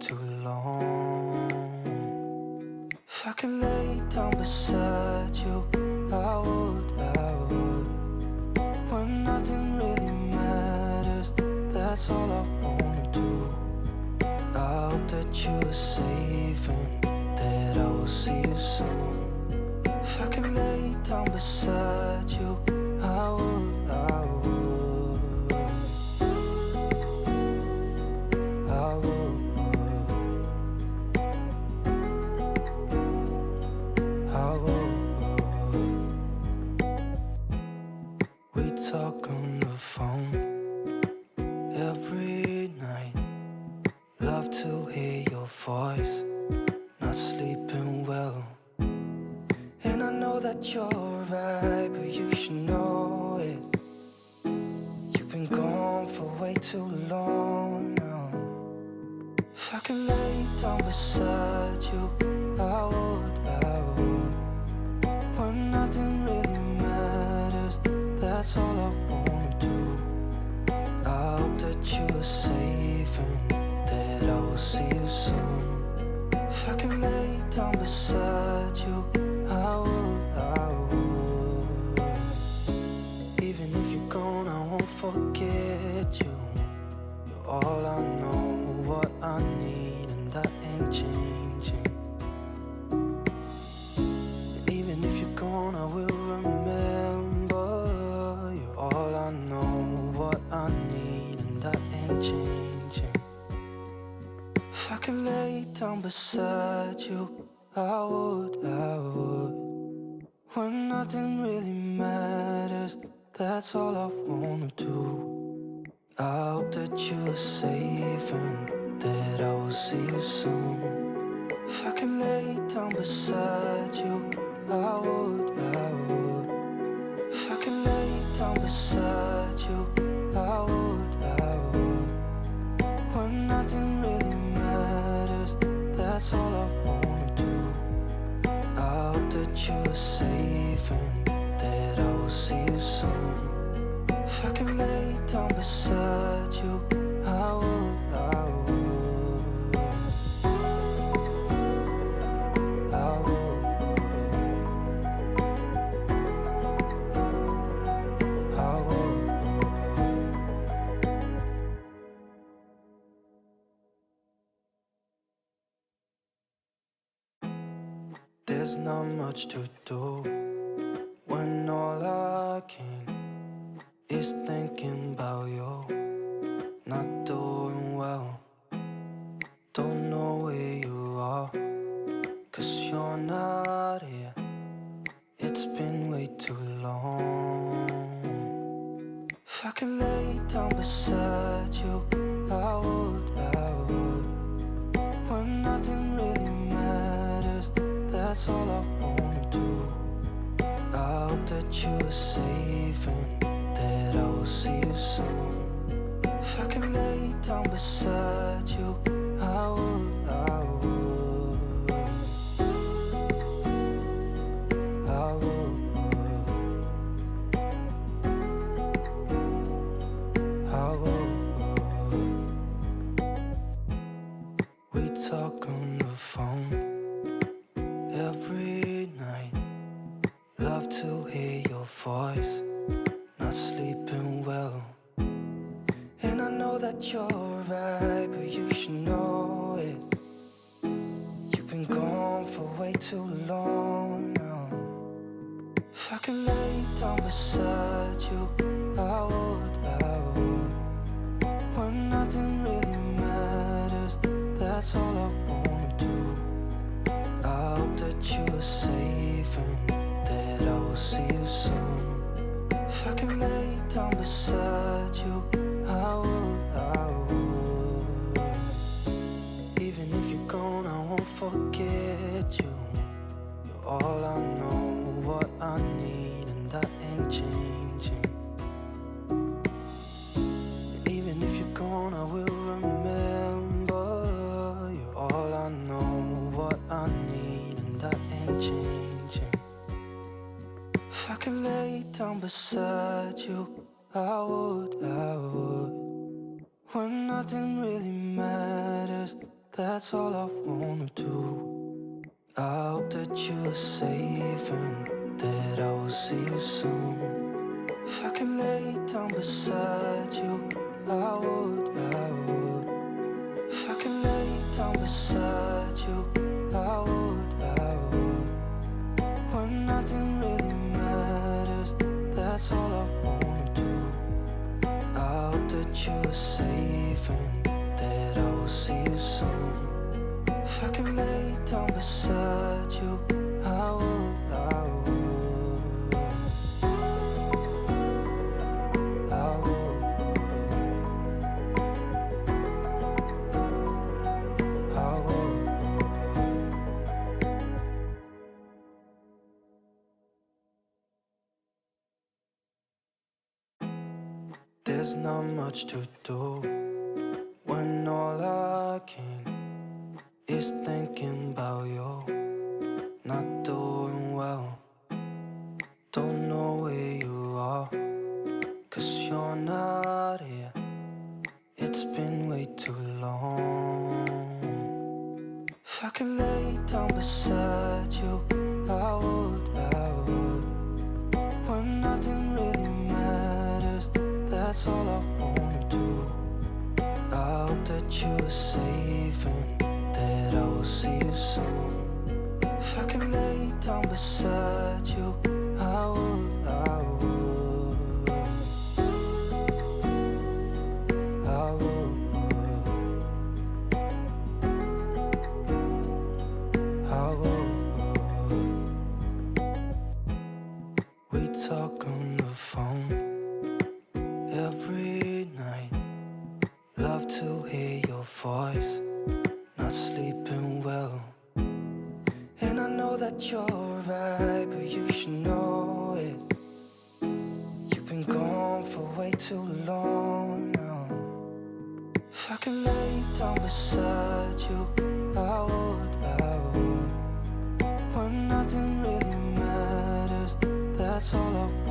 too long. If I could lay down beside you, I would, I would. When nothing really matters, that's all I wanna do. I hope that you are safe and that I will see you soon. If I could lay down beside you, I would, I would. I would. I would. We talk on the phone every night. Love to hear your voice. Not sleeping well. And I know that you're right, but you should know it. You've been gone for way too long now. If I could lay down beside you, I would, I would. When nothing really matters, that's all I wanna do. I hope that you are safe and that I will see you soon. If I could lay down beside you, I would, I would. Even if you're gone, I won't forget you. You're all I know, what I need, and that ain't changing. And even if you're gone, I will remember. You're all I know, what I need, and that ain't changing. If I could lay down beside you, I would, I would. When nothing really matters, that's all I wanna do. I hope that you are safe and that I will see you soon. If I could lay down beside you, I would, I would. If I could lay down beside you, I would, I would. When nothing really matters, that's all I wanna do. I hope that you are safe and that I will see you soon. If I could lay down beside you, I would, I would. I would. I would. There's not much to do when all I can is thinking about you. Not doing well, don't know where you are, 'cause you're not here. It's been way too long. If I could lay down beside you, I would, I would. When nothing really matters, that's all I wanna do. I hope that you are safe and that I will see you soon. If I could lay down beside you, I would, I would. I would. I would. We talk on the phone every night. Love to hear your voice. Not sleeping well. And I know that you're right, but you should know it. You've been gone for way too long now. If I could lay down beside you, I would, I would. When nothing really matters, that's all I wanna do. I hope that you are safe and that I will see you soon. If I could lay down beside you, I would, I would. Even if you're gone, I won't forget you. You're all I know, what I need, and that ain't changing. And even if you're gone, I will remember. You're all I know, what I need, and that ain't changing. If I could lay down beside you, I would, I would. When nothing really matters, that's all I wanna do. I hope that you are safe and that I will see you soon. If I could lay down beside you, I would, I would. If I could lay down beside you, I would, I would. When nothing really matters, that's all I wanna do. I hope that you are safe and that I will see you soon. If I could lay down beside you, I would, I would. I would. I would. There's not much to do when all I can is thinking about you. Not doing well, don't know where you are, 'cause you're not here. It's been way too long. If I could lay down beside you, I would, I would. When nothing really matters, that's all I wanna do. I hope that you are safe and that I will see you soon. If I could lay down beside you, I would, I would. I would. I would. We talk on the phone every night. Love to hear your voice. Not sleeping well. And I know that you're right, but you should know it. You've been gone for way too long now. If I could lay down beside you, I would, I would. When nothing really matters, that's all I want.